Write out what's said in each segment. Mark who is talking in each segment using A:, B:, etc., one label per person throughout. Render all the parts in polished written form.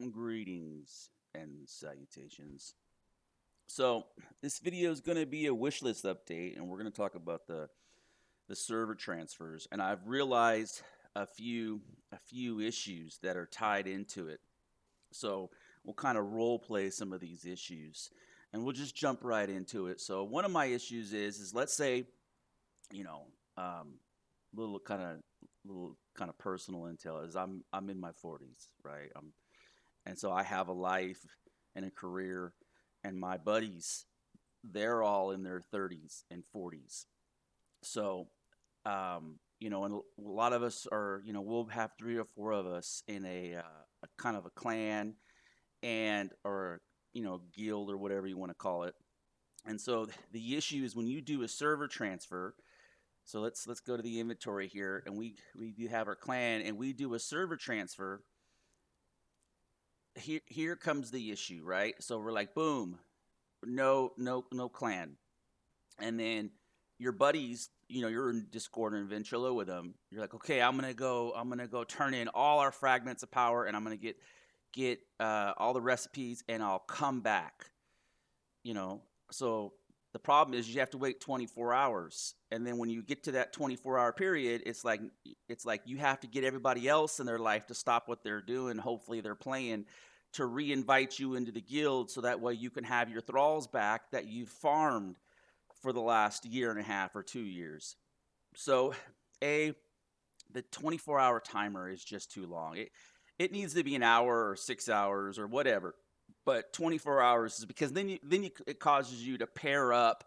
A: Greetings and salutations. So this video is going to be a wish list update, and we're going to talk about the server transfers. And I've realized a few issues that are tied into it. So we'll kind of role play some of these issues, and we'll just jump right into it. So one of my issues is let's say you know little kind of little kind of personal intel is I'm in my 40s, right? And so I have a life and a career, and my buddies, they're all in their 30s and 40s. So, and a lot of us are, we'll have three or four of us in a kind of a clan and or guild or whatever you want to call it. And so the issue is when you do a server transfer. So let's go to the inventory here, and we do have our clan, and we do a server transfer. Here comes the issue, right? So we're like, boom, no clan, and then your buddies, you're in Discord and Ventrilo with them. You're like, okay, I'm gonna go turn in all our fragments of power, and I'm gonna get all the recipes, and I'll come back. You know, so the problem is you have to wait 24 hours, and then when you get to that 24-hour period, it's like you have to get everybody else in their life to stop what they're doing. Hopefully, they're playing to re-invite you into the guild, so that way you can have your thralls back that you've farmed for the last year and a half or 2 years. So, a the 24-hour timer is just too long. It needs to be an hour or 6 hours or whatever, but 24 hours is because it causes you to pair up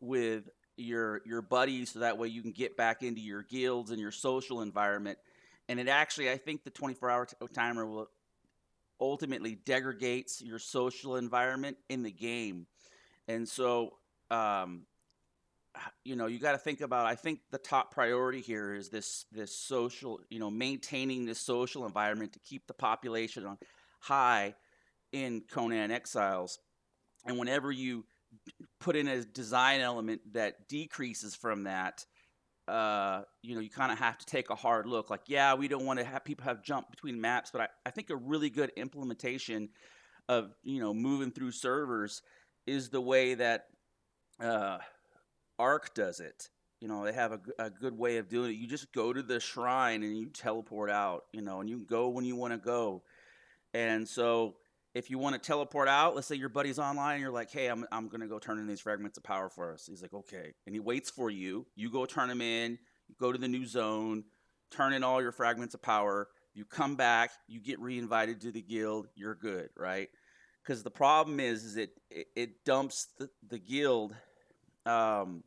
A: with your buddies, so that way you can get back into your guilds and your social environment. And it actually, I think the 24-hour timer will ultimately degrades your social environment in the game. And so, um, you got to think about. I think the top priority here is this social, maintaining this social environment to keep the population on high in Conan Exiles. And whenever you put in a design element that decreases from that, you kind of have to take a hard look. Like, yeah, we don't want to have people have jump between maps, but I think a really good implementation of moving through servers is the way that uh, Arc does it. They have a good way of doing it. You just go to the shrine and you teleport out, and you go when you want to go. And so if you want to teleport out, let's say your buddy's online and you're like, hey, I'm going to go turn in these fragments of power for us. He's like, okay. And he waits for you. You go turn them in, you go to the new zone, turn in all your fragments of power. You come back, you get re-invited to the guild, you're good, right? Because the problem is it dumps the guild, um,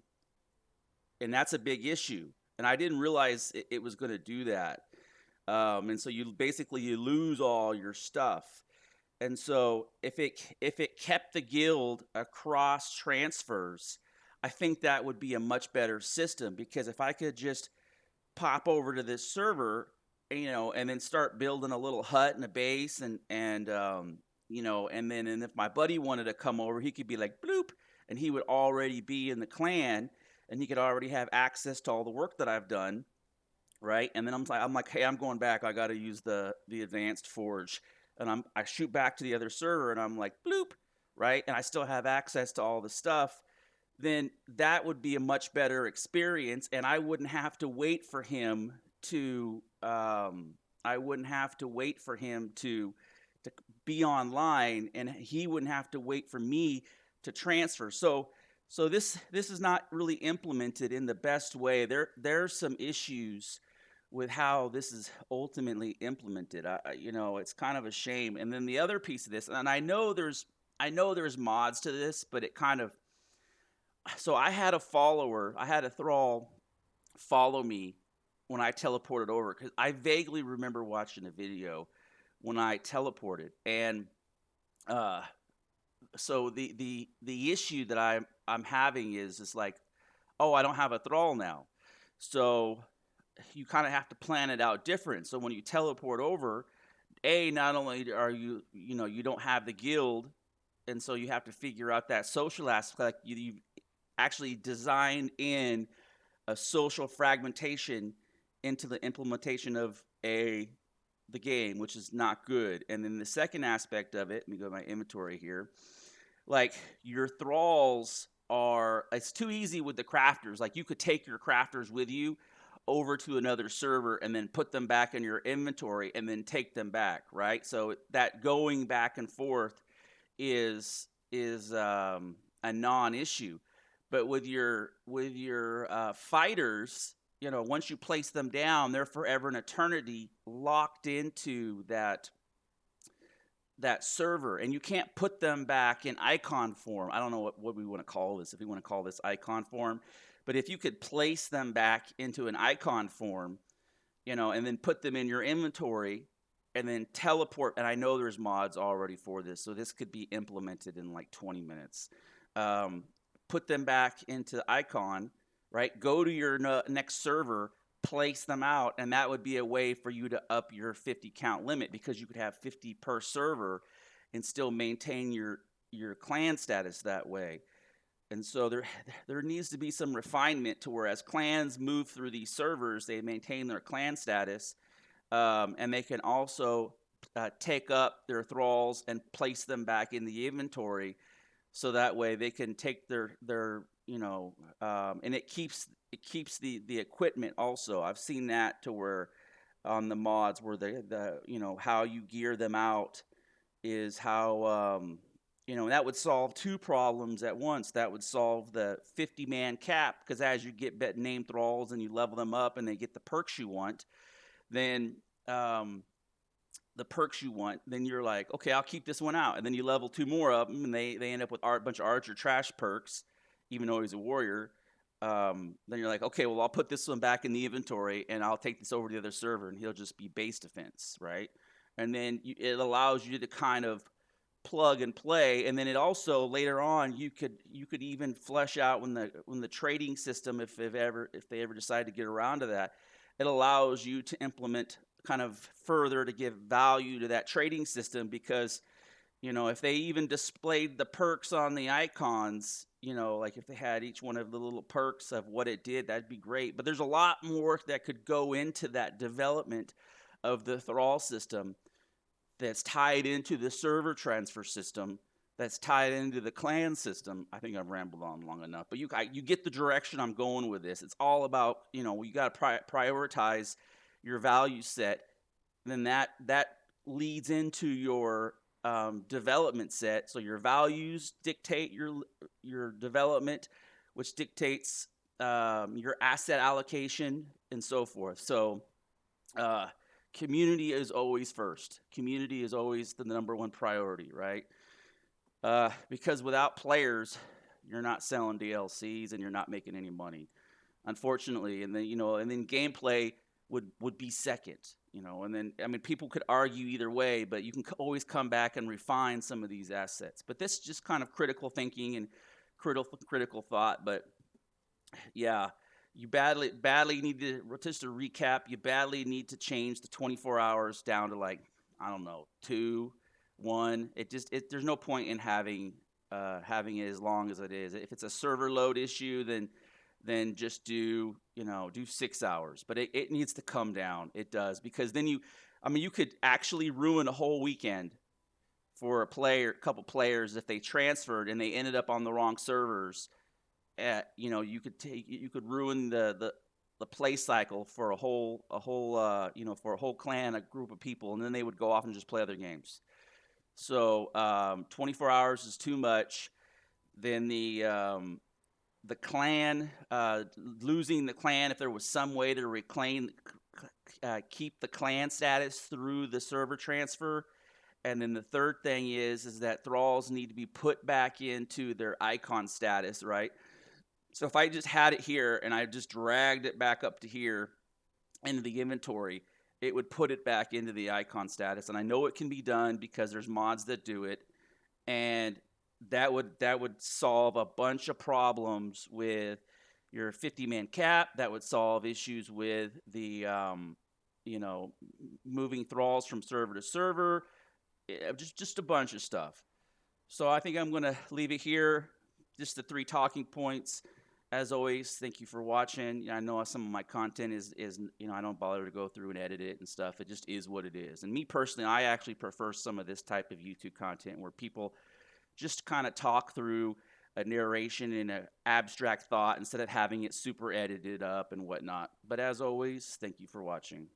A: and that's a big issue. And I didn't realize it was going to do that. And so you lose all your stuff. And so if it kept the guild across transfers, I think that would be a much better system, because if I could just pop over to this server, and then start building a little hut and a base, and if my buddy wanted to come over, he could be like bloop, and he would already be in the clan, and he could already have access to all the work that I've done, right? And then I'm like, hey, I'm going back. I got to use the advanced forge, and I shoot back to the other server, and I'm like, bloop, right? And I still have access to all the stuff. Then that would be a much better experience, and I wouldn't have to wait for him to. I wouldn't have to wait for him to be online, and he wouldn't have to wait for me to transfer. So this is not really implemented in the best way. There's some issues with how this is ultimately implemented. It's kind of a shame. And then the other piece of this, and I know there's mods to this, but it kind of, so I had a thrall follow me when I teleported over, because I vaguely remember watching a video when I teleported, and uh, so the issue that I'm having is like, oh, I don't have a thrall now, so you kind of have to plan it out different. So when you teleport over, not only are you don't have the guild, and so you have to figure out that social aspect. Like you actually designed in a social fragmentation into the implementation of a the game, which is not good. And then the second aspect of it, let me go to my inventory here. Like your thralls are, it's too easy with the crafters. Like you could take your crafters with you over to another server and then put them back in your inventory and then take them back, right? So that going back and forth is a non-issue. But with your fighters, once you place them down, they're forever and eternity locked into that server, and you can't put them back in icon form. I don't know what we want to call this, if we want to call this icon form, but if you could place them back into an icon form, and then put them in your inventory and then teleport. And I know there's mods already for this, so this could be implemented in like 20 minutes. Um, Put them back into icon, right? Go to your next server, place them out, and that would be a way for you to up your 50 count limit, because you could have 50 per server and still maintain your clan status that way. And so there needs to be some refinement to where as clans move through these servers, they maintain their clan status, and they can also take up their thralls and place them back in the inventory, so that way they can take their and it keeps the equipment also. I've seen that to where on the mods where the how you gear them out is how that would solve two problems at once. That would solve the 50-man cap, because as you get name thralls and you level them up and they get the perks you want, then then you're like, okay, I'll keep this one out. And then you level two more of them, and they end up with a bunch of archer trash perks, even though he's a warrior. Then you're like, okay, well, I'll put this one back in the inventory, and I'll take this over to the other server, and he'll just be base defense, right? And then it allows you to kind of plug and play. And then it also later on you could even flesh out when the trading system, if they ever decide to get around to that, it allows you to implement kind of further to give value to that trading system, because if they even displayed the perks on the icons, like if they had each one of the little perks of what it did, that'd be great. But there's a lot more that could go into that development of the thrall system, that's tied into the server transfer system, that's tied into the clan system. I think I've rambled on long enough, but you get the direction I'm going with this. It's all about, you got to prioritize your value set. And then that leads into your development set. So your values dictate your development, which dictates your asset allocation and so forth. So community is always first. Community is always the number one priority, right? Because without players, you're not selling DLCs and you're not making any money, unfortunately. And then gameplay would be second, and then, I mean, people could argue either way, but you can always come back and refine some of these assets. But this is just kind of critical thinking and critical thought. But yeah, you badly need to, just to recap, you badly need to change the 24 hours down to, like, I don't know, 2, 1. There's no point in having it as long as it is. If it's a server load issue, then just do 6 hours. But it needs to come down. It does, because then you could actually ruin a whole weekend for a couple players if they transferred and they ended up on the wrong servers. You could ruin the play cycle for a whole clan, a group of people, and then they would go off and just play other games. So 24 hours is too much. Then the clan, losing the clan, if there was some way to keep the clan status through the server transfer. And then the third thing is that thralls need to be put back into their icon status, right? So if I just had it here and I just dragged it back up to here into the inventory, it would put it back into the icon status. And I know it can be done because there's mods that do it. And that would solve a bunch of problems with your 50-man cap. That would solve issues with the moving thralls from server to server. Just a bunch of stuff. So I think I'm going to leave it here. Just the 3 talking points. As always, thank you for watching. I know some of my content is I don't bother to go through and edit it and stuff. It just is what it is. And me personally, I actually prefer some of this type of YouTube content where people just kind of talk through a narration and an abstract thought instead of having it super edited up and whatnot. But as always, thank you for watching.